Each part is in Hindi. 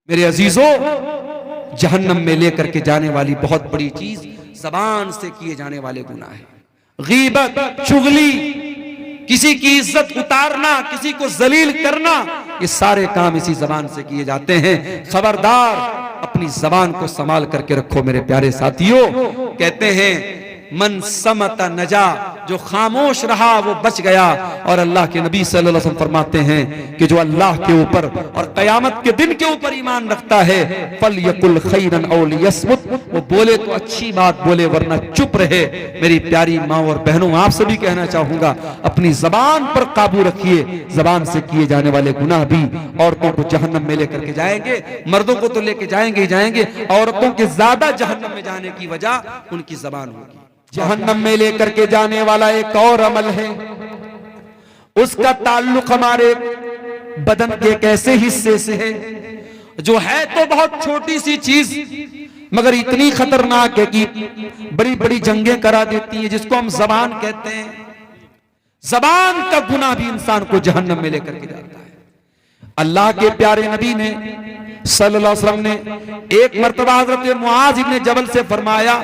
मेरे अजीजों, जहन्नम में लेकर के जाने वाली बहुत बड़ी चीज जबान से किए जाने वाले गुनाह है। गीबत, चुगली, किसी की इज्जत उतारना, किसी को जलील करना, ये सारे काम इसी जबान से किए जाते हैं। खबरदार, अपनी जबान को संभाल करके रखो मेरे प्यारे साथियों। कहते हैं मन समता नजा, जो खामोश रहा वो बच गया। और अल्लाह के नबी सल्लल्लाहु अलैहि वसल्लम फरमाते हैं कि जो अल्लाह के ऊपर और कयामत के दिन के ऊपर ईमान रखता है, फल यकुल खैरन औ लियस्मुत, वो बोले तो अच्छी बात बोले वरना चुप रहे। मेरी प्यारी माँ और बहनों, आपसे भी कहना चाहूंगा, अपनी जबान पर काबू रखिए। जबान से किए जाने वाले गुनाह भी औरतों को जहन्नम में लेकर के जाएंगे। मर्दों को तो लेके जाएंगे ही जाएंगे, औरतों के ज्यादा जहन्नम में जाने की वजह उनकी जबान होगी। जहन्नम में लेकर के जाने वाला एक और अमल है, उसका ताल्लुक हमारे बदन के एक ऐसे हिस्से से है जो है तो बहुत छोटी सी चीज मगर इतनी खतरनाक है कि बड़ी बड़ी जंगें करा देती है, जिसको हम जबान कहते हैं। जबान का गुनाह भी इंसान को जहन्नम में लेकर के जाता है। अल्लाह के प्यारे नबी ने सल्लल्लाहु अलैहि वसल्लम ने एक मर्तबा हजरत मुआज इब्न जबल से फरमाया,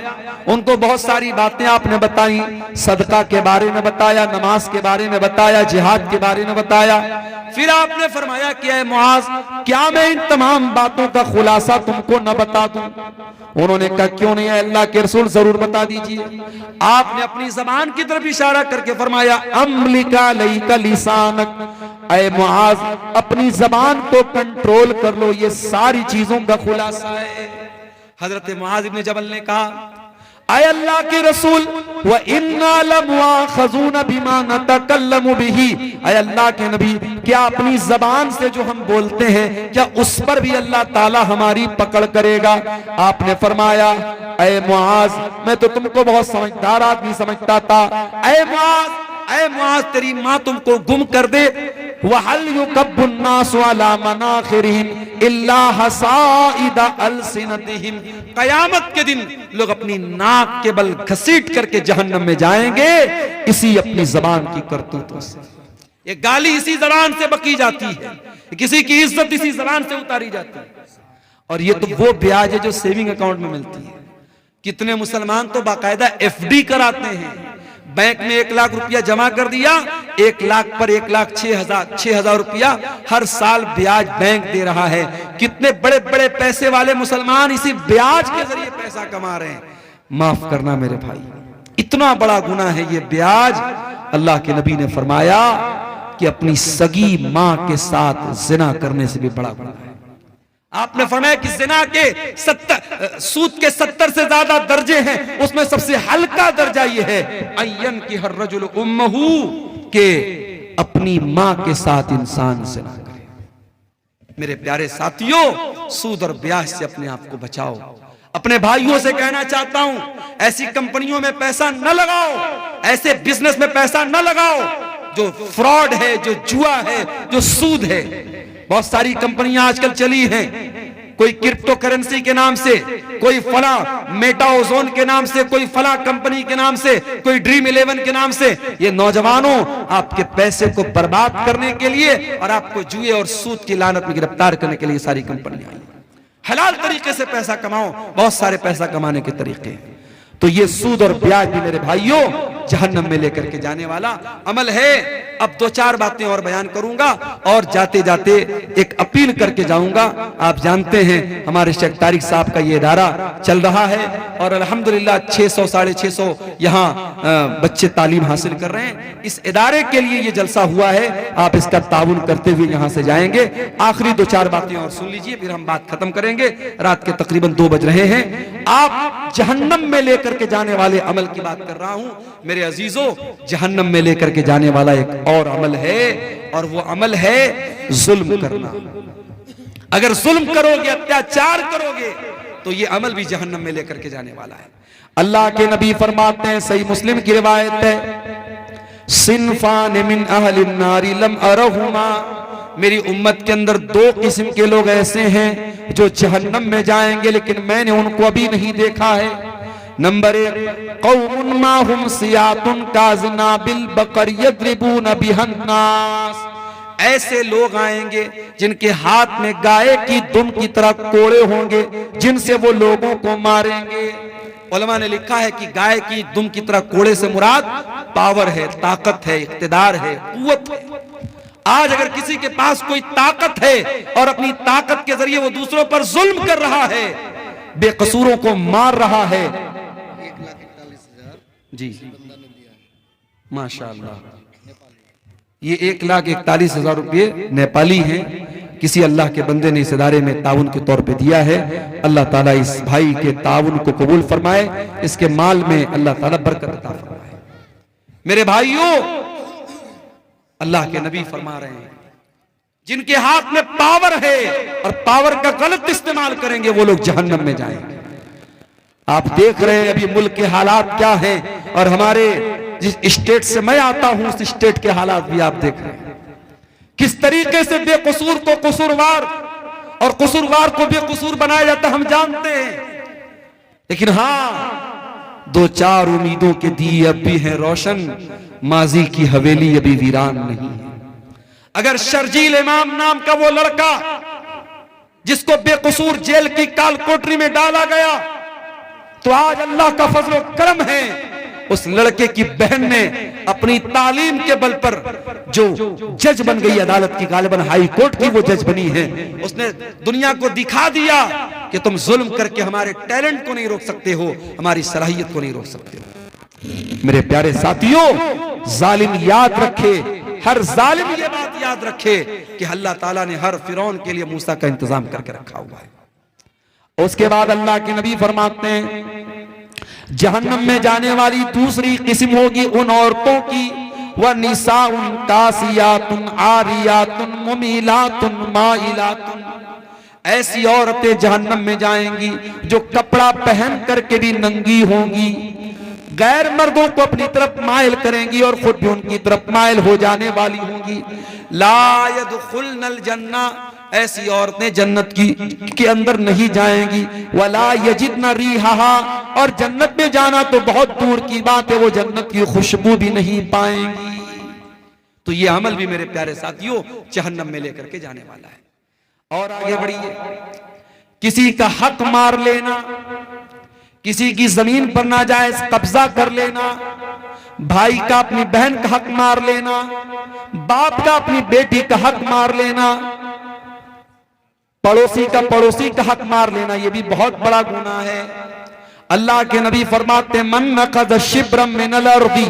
उनको बहुत सारी बातें आपने बताई, सदका के बारे में बताया, नमाज के बारे में बताया, जिहाद के बारे में बताया। फिर आपने फरमाया कि ऐ मुआज, क्या मैं इन तमाम बातों का खुलासा तुमको न बता दूं? उन्होंने कहा क्यों नहीं, अल्लाह के रसूल जरूर बता दीजिए। आपने अपनी जबान की तरफ इशारा करके फरमाया, अम्लिका लईका लिसानक, ऐ मुआज अपनी जबान को कंट्रोल कर लो, ये सारी चीजों का खुलासा है। हजरत मुआज इब्न जबल ने कहा, ऐ अल्लाह के रसूल, व इन्ना लमुआखज़ून बिमा नतकल्लमु बिही, ऐ अल्लाह के नबी, क्या अपनी जबान से जो हम बोलते हैं क्या उस पर भी अल्लाह ताला हमारी पकड़ करेगा? आपने फरमाया, ऐ मुआज, मैं तो तुमको बहुत समझदार आदमी समझता था। ऐ मुआज, तेरी माँ तुमको गुम कर दे। वहल युकब्बुन्नासु अला मनाखिरिहिम इल्ला हसाइदा अलसिनतिहिम, कयामत के दिन लोग अपनी नाक के बल घसीट करके जहन्नम में जाएंगे इसी अपनी जबान की करतूतों से। ये गाली इसी जबान से बकी जाती है, किसी की इज्जत इसी जबान से उतारी जाती है। और ये तो वो ब्याज है जो सेविंग अकाउंट में मिलती है। कितने मुसलमान तो बाकायदा एफडी कराते हैं, बैंक में 1 लाख रुपया जमा कर दिया, 1 लाख पर 1,06,000 रुपया हर साल ब्याज बैंक दे रहा है। कितने बड़े बड़े पैसे वाले मुसलमान इसी ब्याज के जरिए पैसा कमा रहे हैं। माफ करना मेरे भाई, इतना बड़ा गुनाह है ये ब्याज। अल्लाह के नबी ने फरमाया कि अपनी सगी मां के साथ जिना करने से भी बड़ा गुनाह है। आपने फरमाया कि जिना के 70 सूद के 70 से ज्यादा दर्जे हैं, उसमें सबसे हल्का दर्जा यह है अय्यन की हर रजुल उम्महू, के अपनी मां के साथ इंसान जिना करे। मेरे प्यारे साथियों, सूद और ब्याज से अपने आप को बचाओ। अपने भाइयों से कहना चाहता हूं, ऐसी कंपनियों में पैसा न लगाओ, ऐसे बिजनेस में पैसा न लगाओ जो फ्रॉड है, जो जुआ है, जो सूद है। बहुत सारी कंपनियां आजकल चली हैं, कोई क्रिप्टो करेंसी के नाम से, कोई फला मेटा ओजोन के नाम से, कोई फला कंपनी के नाम से, कोई ड्रीम 11 के नाम से। ये नौजवानों, आपके पैसे को बर्बाद करने के लिए और आपको जुए और सूद की लानत में गिरफ्तार करने के लिए सारी कंपनियां आई। हलाल तरीके से पैसा कमाओ, बहुत सारे पैसा कमाने के तरीके हैं। तो ये सूद और ब्याज भी मेरे भाइयों जहन्नम में लेकर के जाने वाला अमल है। अब 2-4 बातें और बयान करूंगा और जाते जाते एक अपील करके जाऊंगा। आप जानते हैं हमारे शेख तारिक साहब का ये इदारा चल रहा है और अल्हम्दुलिल्लाह 600 650 यहाँ बच्चे तालीम हासिल कर रहे हैं। इस इदारे के लिए ये जलसा हुआ है, आप इसका ताउन करते हुए यहाँ से जाएंगे। आखिरी 2-4 बातें और सुन लीजिए, फिर हम बात खत्म करेंगे। रात के तकरीबन 2 बज रहे हैं। आप जहन्नम में लेकर के जाने वाले अमल की बात कर रहा हूं मेरे अजीजों। जहन्नम में लेकर के जाने वाला एक और अमल है और वो अमल है जुल्म करना। अगर जुल्म करोगे, अत्याचार करोगे तो ये अमल भी जहन्नम में लेकर के जाने वाला है। अल्लाह के नबी फरमाते हैं, सही मुस्लिम की रिवायत है, सिनफान मिन अहलिन नारी लम अरहुमा, मेरी उम्मत के अंदर 2 किस्म के लोग ऐसे हैं जो जहन्नम में जाएंगे लेकिन मैंने उनको अभी नहीं देखा है। नंबर 1, कौमुन माहुम सियातुन काज़ना बिल बकर यद्रिबून बिहन्नास, ऐसे लोग आएंगे जिनके हाथ में गाय की दुम की तरह कोड़े होंगे, जिनसे वो लोगों को मारेंगे। उलमा ने लिखा है कि गाय की दुम की तरह कोड़े से मुराद पावर है, ताकत है, इख्तिदार है, कुव्वत है। आज अगर किसी के पास कोई ताकत है और अपनी ताकत के जरिए वो दूसरों पर जुल्म कर रहा है, बेकसूरों को मार रहा है, 1,41,000 जी माशाअल्लाह, ये 1,41,000 रुपये नेपाली हैं, किसी अल्लाह के बंदे ने इस इदारे में ताउन के तौर पे दिया है। अल्लाह ताला इस भाई के ताउन को कबूल फरमाए, इसके माल में अल्लाह ताला बरकत अता फरमाए। मेरे भाइयों, अल्लाह के नबी फरमा रहे हैं, जिनके हाथ में पावर है और पावर का गलत इस्तेमाल करेंगे वो लोग जहन्नम में जाएंगे। आप देख रहे हैं अभी मुल्क के हालात क्या हैं, और हमारे जिस स्टेट से मैं आता हूं उस स्टेट के हालात भी आप देख रहे हैं, किस तरीके से बेकसूर को कसूरवार और कसूरवार को बेकसूर बनाया जाता हम जानते हैं। लेकिन हाँ, दो चार उम्मीदों के दिए अब भी हैं रोशन, माजी की हवेली अभी वीरान नहीं है। अगर शर्जील इमाम नाम का वो लड़का जिसको बेकसूर जेल की काल कोठरी में डाला गया, तो आज अल्लाह का फजल और करम है, उस लड़के की बहन ने अपनी तालीम के बल पर जो जज बन गई, अदालत की गालिबन हाई कोर्ट की वो जज बनी है, उसने दुनिया को दिखा दिया कि तुम जुल्म करके हमारे टैलेंट को नहीं रोक सकते हो, हमारी सलाहियत को नहीं रोक सकते हो। मेरे प्यारे साथियों, जालिम याद रखे, हर जालिम ये बात याद रखे कि अल्लाह ताला ने हर फिरौन के लिए मूसा का इंतजाम करके रखा हुआ है। उसके बाद अल्लाह के नबी फरमाते हैं, जहन्नम में जाने वाली दूसरी किस्म होगी उन औरतों की, वह निसाउन कासियातुन आरियातुन मुमीलातुन माइलातुन, ऐसी औरतें जहन्नम में जाएंगी जो कपड़ा पहन करके भी नंगी होंगी, गैर मर्दों को अपनी तरफ माइल करेंगी और खुद भी उनकी तरफ माइल हो जाने वाली होंगी। ला यदखुलनल जन्ना, ऐसी औरतें जन्नत के अंदर नहीं जाएंगी। वला यजिदन रिहा, और जन्नत में जाना तो बहुत दूर की बात है, वो जन्नत की खुशबू भी नहीं पाएंगी। तो ये अमल भी मेरे प्यारे साथियों जहन्नम में लेकर के जाने वाला है। और आगे बढ़िए, किसी का हक मार लेना, किसी की जमीन पर नाजायज कब्जा कर लेना, भाई का अपनी बहन का हक मार लेना, बाप का अपनी बेटी का हक मार लेना, पड़ोसी का पड़ोसी का हक मार लेना, यह भी बहुत बड़ा गुनाह है। अल्लाह के नबी फरमाते, मन नक़ज़ शिब्रम मिनल अर्दी,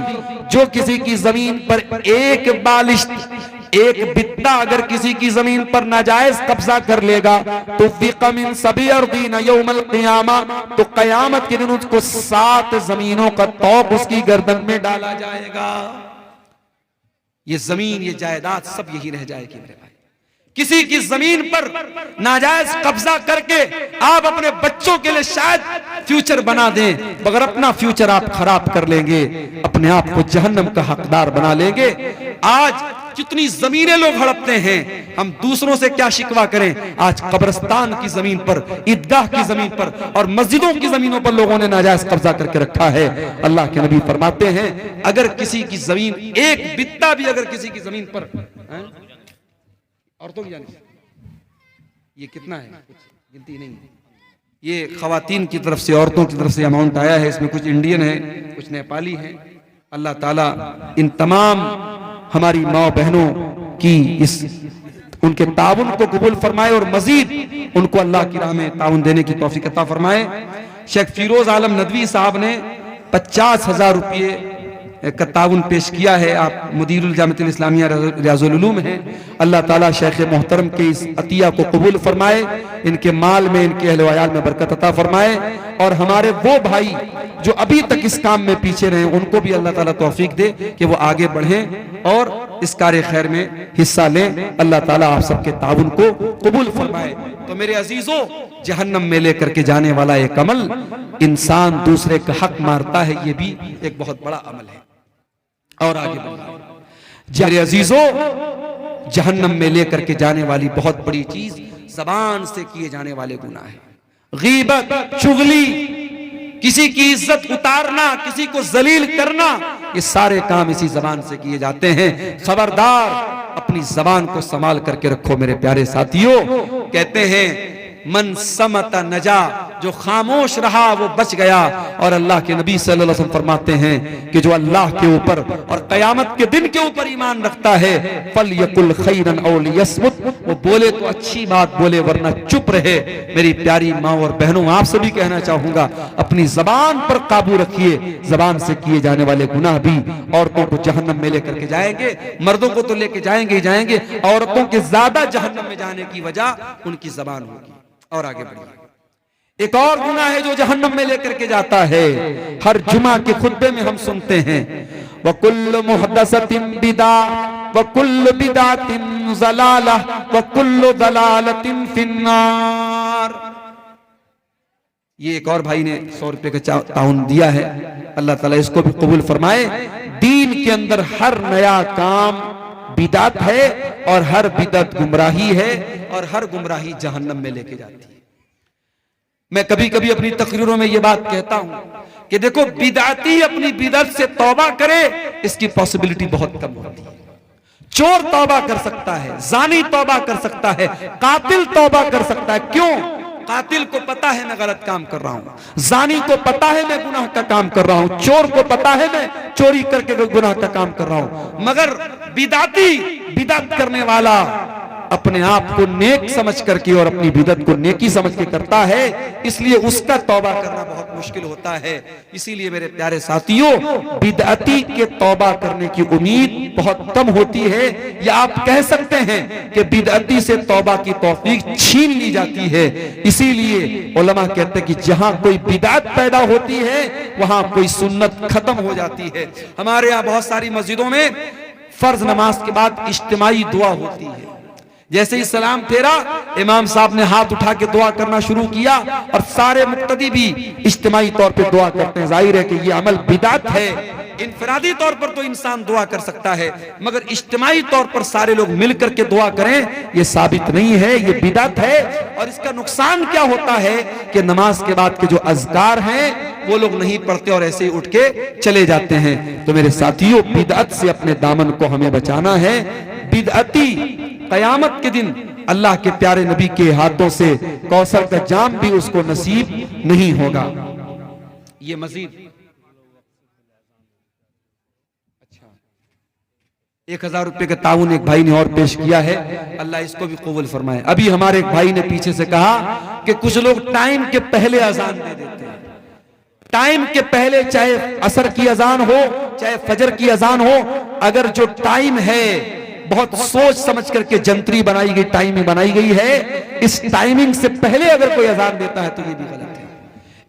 जो किसी की जमीन पर एक बालिश, एक बित्ता अगर किसी की जमीन पर नाजायज कब्जा कर लेगा तो फिक़मिन सभी अर्दीन यौमल क़ियामा, तो कयामत के दिन उसको 7 जमीनों का तौक उसकी गर्दन में डाला जाएगा। ये जमीन, ये जायदाद सब यही रह जाएगी मेरे भाई। किसी की जमीन पर नाजायज कब्जा करके आप अपने बच्चों के लिए शायद फ्यूचर बना दें, मगर अपना फ्यूचर आप खराब कर लेंगे, अपने आप को जहन्नम का हकदार बना लेंगे। आज कितनी जमीनें लोग हड़पते हैं, हम दूसरों से क्या शिकवा करें। आज कब्रिस्तान की जमीन पर, ईदगाह की जमीन पर और मस्जिदों की जमीनों पर लोगों ने नाजायज कब्जा करके रखा है। अल्लाह के नबी फरमाते हैं, अगर किसी की जमीन, एक बित्ता भी अगर किसी की जमीन पर, औरतों की जाने ये कितना है, कुछ गिनती नहीं, ये खवातीन की तरफ से, औरतों की तरफ से अमाउंट आया है। इसमें कुछ इंडियन है, कुछ नेपाली है। अल्लाह ताला इन तमाम हमारी माँ बहनों की इस उनके ताउन को कबूल फरमाए और मजीद उनको अल्लाह की राह में ताउन देने की तौफीक अता फरमाए। शेख फिरोज आलम नदवी साहब ने 50,000 रुपये का ताउन पेश किया है। आप मुदीरुल जामिअतुल इस्लामिया रियाजुल उलूम हैं। अल्लाह ताला शेख मोहतरम के इस अतिया को कबूल फरमाए, इनके माल में, इनके अहल वयाल में बरकत अता फरमाए, और हमारे वो भाई जो अभी तक इस काम में पीछे रहे उनको भी अल्लाह ताला तौफीक दे कि वो आगे बढ़ें और इस कार्य खैर में हिस्सा लें। अल्लाह ताला आप सबके ताउन को कबूल फरमाए। तो मेरे अजीजों, जहन्नम में लेकर के जाने वाला एक अमल, इंसान दूसरे का हक मारता है, ये भी एक बहुत बड़ा अमल है। और आगे बढ़िए मेरे अजीजों, जहन्नम में लेकर के जाने वाली बहुत बड़ी चीज जबान से किए जाने वाले गुनाह है। गीबत, चुगली, किसी की इज्जत उतारना, किसी को जलील करना, ये सारे काम इसी जबान से किए जाते हैं। खबरदार, अपनी जबान को संभाल करके रखो मेरे प्यारे साथियों। कहते हैं मन समत नजा, जो खामोश रहा वो बच गया। और अल्लाह के नबी सल्लल्लाहु अलैहि वसल्लम फरमाते हैं कि जो अल्लाह के ऊपर और कयामत के दिन के ऊपर ईमान रखता है, फल यकुल खैरन औ लियस्मुत, वो बोले तो अच्छी बात बोले वरना चुप रहे। मेरी प्यारी माँ और बहनों, आपसे भी कहना चाहूंगा, अपनी जबान पर काबू रखिए। जबान से किए जाने वाले गुनाह भी औरतों को जहन्नम में लेकर के जाएंगे। मर्दों को तो लेके जाएंगे ही जाएंगे, औरतों के ज्यादा जहन्नम में जाने की वजह उनकी जबान होगी। और आगे बढ़िए, एक और गुनाह है जो जहन्नम में लेकर के जाता है। हर जुमा के खुतबे में हम सुनते हैं, वकुल्लु मुहद्दसतिन बिदा वकुल्लु बिदातिन ज़लाला वकुल्लु ज़लालतिन फिन्नार। ये एक और भाई ने 100 रुपए का ताउन दिया है, अल्लाह ताला इसको भी कबूल फरमाए। दीन के अंदर हर नया काम बिदात है और हर बिदात गुमराही है और हर गुमराही जहन्नम में लेके जाती है। मैं कभी कभी अपनी तकरीरों में ये बात कहता हूं कि देखो, बिदाती अपनी बिदअत से तौबा करे, इसकी पॉसिबिलिटी बहुत कम होती है। चोर तौबा कर सकता है, जानी तौबा कर सकता है, कातिल तौबा कर सकता है। क्यों? कातिल को पता है मैं गलत काम कर रहा हूं, जानी को पता है मैं गुनाह का काम कर रहा हूं, चोर को पता है मैं चोरी करके गुनाह का काम कर रहा हूं। मगर बिदाती, बिदअत करने वाला अपने आप को नेक समझ करके और अपनी बिदअत को नेकी समझ के करता है, इसलिए उसका तौबा करना बहुत मुश्किल होता है। इसीलिए मेरे प्यारे साथियों, बिदअती के तौबा करने की उम्मीद बहुत कम होती है, या आप कह सकते हैं कि बिदअती से तौबा की तौफीक छीन ली जाती है। इसीलिए उलमा कहते हैं कि जहां कोई बिदअत पैदा होती है वहां कोई सुन्नत खत्म हो जाती है। हमारे यहाँ बहुत सारी मस्जिदों में फर्ज नमाज के बाद इज्तिमाई दुआ होती है। जैसे ही सलाम फेरा, इमाम साहब ने हाथ उठा के दुआ करना शुरू किया और सारे मुक्तदी भी इज्तिमाई तौर पे दुआ करते हैं। जाहिर है कि ये अमल बिदात है। इनफरादी तौर पर तो इंसान दुआ कर सकता है, मगर इज्तिमाई तौर पर सारे लोग मिलकर के दुआ करें, ये साबित नहीं है, ये बिदात है। और इसका नुकसान क्या होता है कि नमाज के बाद के जो अज़कार हैं वो लोग नहीं पढ़ते और ऐसे ही उठ के चले जाते हैं। तो मेरे साथियों, बिदअत से अपने दामन को हमें बचाना है। बिदअती कयामत के दिन अल्लाह के प्यारे नबी के हाथों से कौसर का जाम भी उसको नसीब नहीं होगा। ये मजीद 1000 रुपए का ताउन एक भाई ने और पेश किया है, अल्लाह इसको भी कबूल फरमाए। अभी हमारे एक भाई ने पीछे से कहा कि कुछ लोग टाइम के पहले अजान दे देते हैं। टाइम के पहले, चाहे असर की अजान हो चाहे फजर की अजान हो, अगर जो टाइम है बहुत सोच समझ करके जंतरी बनाई गई, टाइमिंग बनाई गई है, इस टाइमिंग से पहले अगर कोई अजान देता है तो ये भी गलत है।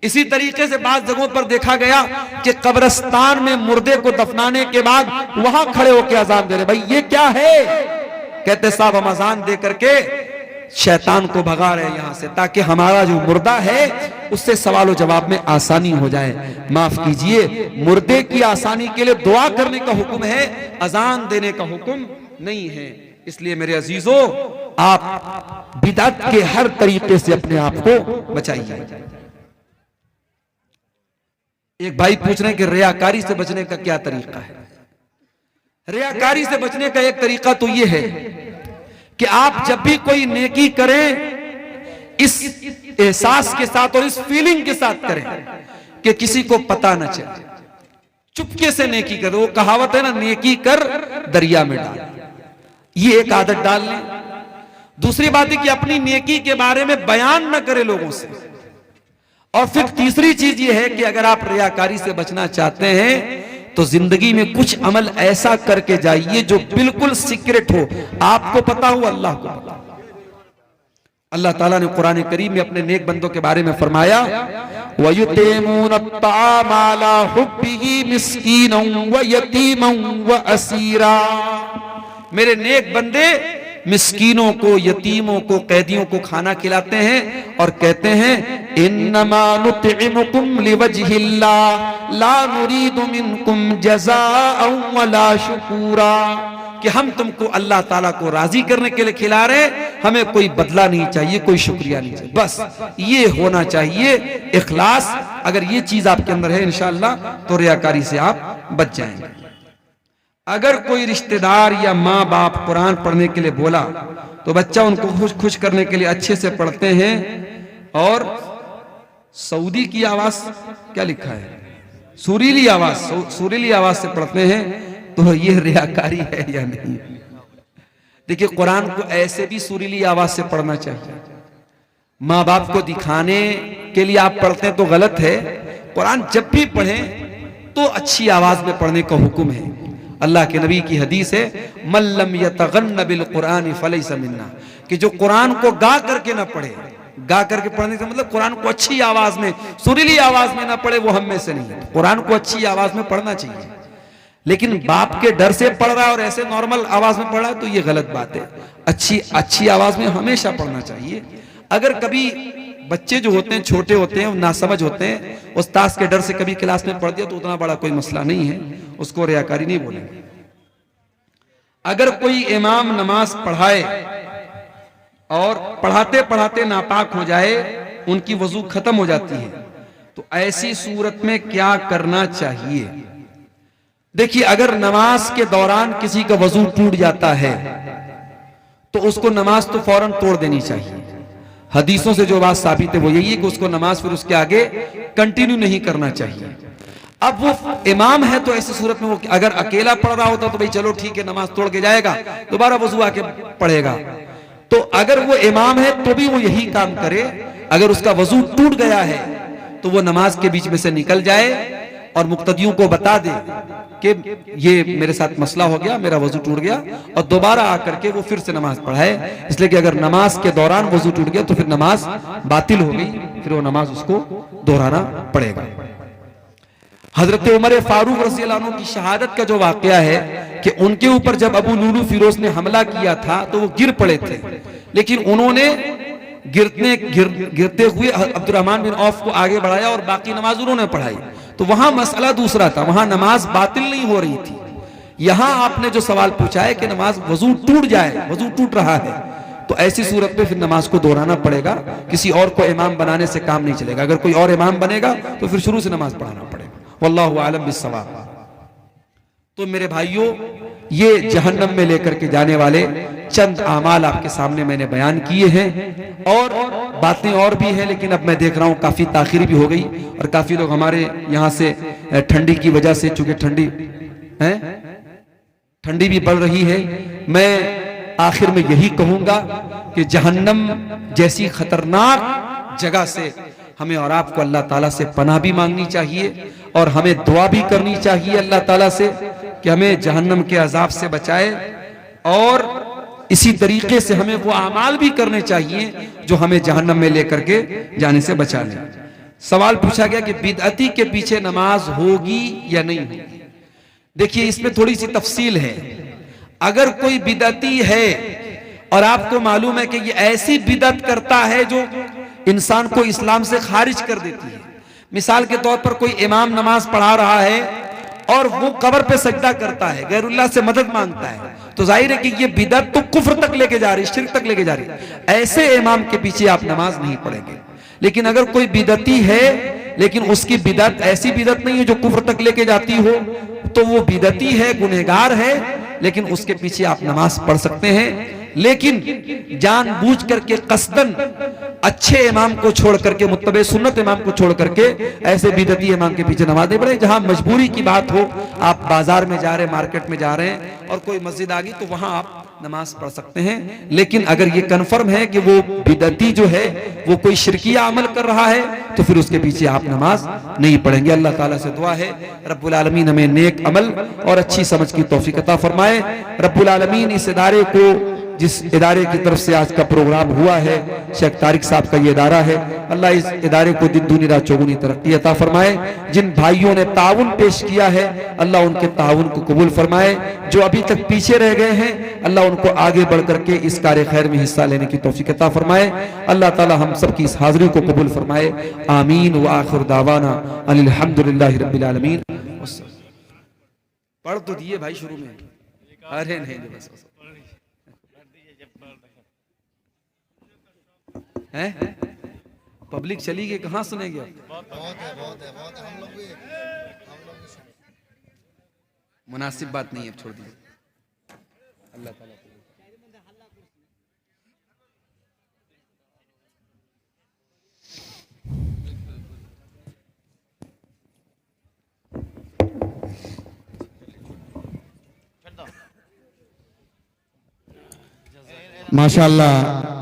इसी तरीके से बात जगहों पर देखा गया कि कब्रिस्तान में मुर्दे को दफनाने के बाद वहां खड़े होकर अजान दे रहे। भाई ये क्या है? कहते साहब हम अजान दे करके शैतान को भगा रहे हैं यहां से, ताकि हमारा जो मुर्दा है उससे सवाल जवाब में आसानी हो जाए। माफ कीजिए, मुर्दे की आसानी के लिए दुआ करने का हुक्म है, अजान देने का हुक्म नहीं है। इसलिए मेरे अजीजों, आप बिदअत के हर तरीके से अपने आप को बचाइए। एक भाई पूछ रहे हैं कि रियाकारी से बचने का क्या तरीका है? रियाकारी से बचने का एक तरीका तो यह है कि आप जब भी कोई नेकी करें, इस एहसास के साथ और इस फीलिंग के साथ करें कि किसी को पता न चले, चुपके से नेकी करो। वो कहावत है ना, नेकी कर दरिया में डाल, ये एक आदत डाल लें। दूसरी बात है कि अपनी नेकी के बारे में बयान न करें लोगों से। और फिर तीसरी चीज ये है कि अगर आप रियाकारी से बचना चाहते हैं तो जिंदगी में कुछ अमल ऐसा करके जाइए जो बिल्कुल सीक्रेट हो, आपको पता हो, अल्लाह को पता। अल्लाह ताला ने कुरान करीम में अपने नेक बंदों के बारे में फरमाया, वयुतीमून अत्ताम अला हुब्बिही मिस्कीनन व यतीमन व असीरा। मेरे नेक बंदे मिस्कीनों को, यतीमों को, कैदियों को खाना खिलाते हैं और कहते हैं इन्नमा नुतइमुकुम लिवजहिल्लाह ला नुरीदु मिनकुम जज़ाअन वला शुकूरा, कि हम तुमको अल्लाह ताला को राजी करने के लिए खिला रहे, हमें कोई बदला नहीं चाहिए, कोई शुक्रिया नहीं चाहिए, बस ये होना चाहिए इखलास। अगर ये चीज आपके अंदर है इंशाअल्लाह तो रियाकारी से आप बच जाएंगे। अगर कोई रिश्तेदार या माँ बाप कुरान पढ़ने के लिए बोला तो बच्चा उनको खुश करने के लिए अच्छे से पढ़ते हैं। और सऊदी की आवाज क्या लिखा है, सुरीली आवाज से पढ़ते हैं, तो ये रियाकारी है या नहीं? देखिए, कुरान को ऐसे भी सुरीली आवाज से पढ़ना चाहिए। माँ बाप को दिखाने के लिए आप पढ़ते हैं तो गलत है। कुरान जब भी पढ़ें तो अच्छी आवाज में पढ़ने का हुक्म है। अल्लाह के नबी की हदीस है, मल्लम यतगन्न बिल कुरान फलैसा मिन्ना, कि जो कुरान को गा करके ना पढ़े, गा करके पढ़ने का मतलब कुरान को अच्छी आवाज में, सुरीली आवाज में ना पढ़े, वो हम में से नहीं है। कुरान को अच्छी आवाज में पढ़ना चाहिए, लेकिन बाप के डर से पढ़ रहा है और ऐसे नॉर्मल आवाज में पढ़ रहा है तो ये गलत बात है। अच्छी आवाज में हमेशा पढ़ना चाहिए। अगर कभी बच्चे जो होते हैं, छोटे होते हैं, नासमझ होते हैं, उस्ताद के डर से कभी क्लास में पढ़ दिया तो उतना बड़ा कोई मसला नहीं है, उसको रियाकारी नहीं बोलेंगे। अगर कोई इमाम नमाज पढ़ाए और पढ़ाते पढ़ाते नापाक हो जाए, उनकी वजू खत्म हो जाती है, तो ऐसी सूरत में क्या करना चाहिए? देखिए, अगर नमाज के दौरान किसी का वजू टूट जाता है तो उसको नमाज तो फौरन तोड़ देनी चाहिए। हदीसों से जो बात साबित है वो यही है कि उसको नमाज फिर उसके आगे कंटिन्यू नहीं करना चाहिए। अब वो इमाम है तो ऐसी सूरत में वो अगर अकेला पढ़ रहा होता तो भाई चलो ठीक है, नमाज तोड़ के जाएगा, दोबारा वजू आके पढ़ेगा। तो अगर वो इमाम है तो भी वो यही काम करे। अगर उसका वजू टूट गया है तो वो नमाज के बीच में से निकल जाए और मुक्तदियों को बता दे कि ये मेरे साथ मसला हो गया, मेरा वजू टूट गया, और दोबारा आकर के वो फिर से नमाज पढ़ाए। इसलिए कि अगर नमाज के दौरान वजू टूट गया तो फिर नमाज बातिल हो गई, फिर वो नमाज उसको दोहराना पड़ेगा। हजरत उमर फारूक रज़ी अल्लाह अन्हु की शहादत का जो वाकया है कि उनके ऊपर जब अबू लुलू फिरोज ने हमला किया था तो वो गिर पड़े थे, लेकिन उन्होंने गिरते हुए अब्दुर्रहमान बिन औफ को आगे बढ़ाया और बाकी नमाज उन्होंने पढ़ाई। तो वहां मसला दूसरा था, वहां नमाज बातिल नहीं हो रही थी। यहां आपने जो सवाल पूछा है कि नमाज वजू टूट जाए, वजू टूट रहा है, तो ऐसी सूरत में फिर नमाज को दोहराना पड़ेगा। किसी और को इमाम बनाने से काम नहीं चलेगा। अगर कोई और इमाम बनेगा तो फिर शुरू से नमाज पढ़ाना पड़ेगा। वल्लाहु आलम बिस्सवाब। तो मेरे भाइयों, ये जहन्नम में लेकर के जाने वाले चंद आमाल आपके सामने मैंने बयान किए हैं, और बातें और भी हैं, लेकिन अब मैं देख रहा हूं काफी ताखिर भी हो गई और काफी लोग हमारे यहां से ठंडी की वजह से, चूंकि ठंडी भी बढ़ रही है, मैं आखिर में यही कहूंगा कि जहन्नम जैसी खतरनाक जगह से हमें और आपको अल्लाह ताला से पनाह भी मांगनी चाहिए और हमें दुआ भी करनी चाहिए अल्लाह ताला से कि हमें जहन्नम के अजाब से बचाए। और इसी तरीके से हमें वो अमाल भी करने चाहिए जो हमें जहन्नम में लेकर के जाने से बचा ले। सवाल पूछा गया कि बिदअती के पीछे नमाज होगी या नहीं होगी। देखिए, इसमें थोड़ी सी तफसील है। अगर कोई बिदअती है और आपको मालूम है कि ये ऐसी बिदअत करता है जो इंसान को इस्लाम से खारिज कर देती है, मिसाल के तौर पर कोई इमाम नमाज पढ़ा रहा है और वो कब्र पे सजदा करता है, गैरुल्लाह से मदद मांगता है, तो जाहिर है कि ये बिदअत तो कुफ्र तक लेके जा रही, शिर्क तक लेके जा रही। ऐसे इमाम के पीछे आप नमाज नहीं पढ़ेंगे। लेकिन अगर कोई बिदअती है लेकिन उसकी बिदअत ऐसी बिदअत नहीं है जो कुफ्र तक लेके जाती हो, तो वो बिदअती है, गुनहगार है, लेकिन उसके पीछे आप नमाज पढ़ सकते हैं। लेकिन जानबूझ करके कसदन अच्छे इमाम को छोड़ करके, मुत्तबे सुन्नत इमाम को छोड़ करके ऐसे बिदअती इमाम के पीछे नमाज नहीं पढ़े। जहां मजबूरी की बात हो, आप बाजार में जा रहे हैं, मार्केट में जा रहे हैं और कोई मस्जिद आ गई, तो वहां आप नमाज पढ़ सकते हैं। लेकिन अगर ये कन्फर्म है कि वो बिदअती जो है वो कोई शिरकिया अमल कर रहा है, तो फिर उसके पीछे आप नमाज नहीं पढ़ेंगे। अल्लाह ताला से दुआ है रब्बुल आलमीन हमें नेक अमल और अच्छी समझ की तौफीक अता फरमाए। रब्बुल आलमीन इस इदारे को, जिस इदारे की तरफ से आज का प्रोग्राम हुआ है, शेख तारिक साहब का ये इदारा है, अल्लाह इस इदारे को दिन दूनी रात चौगुनी तरक्की अता फरमाए। जिन भाइयों ने ताउन पेश किया है, अल्लाह उनके ताउन को कबूल फरमाए। जो अभी तक पीछे रह गए हैं, अल्लाह उनको आगे बढ़ करके इस कार्य खैर में हिस्सा लेने की तौफीक अता फरमाए। अल्लाह ताला हम सब की इस हाजिरी को कबूल फरमाए। आमीन व आखिर दावाना अनिल हम्दुलिल्लाहि रब्बिल आलमीन। पढ़ तो दिए भाई शुरू में, अरे नहीं बस है, पब्लिक चली गई, कहां सुनेगी? मुनासिब बात नहीं है, छोड़ दीजिए। अल्लाह ताला माशाअल्लाह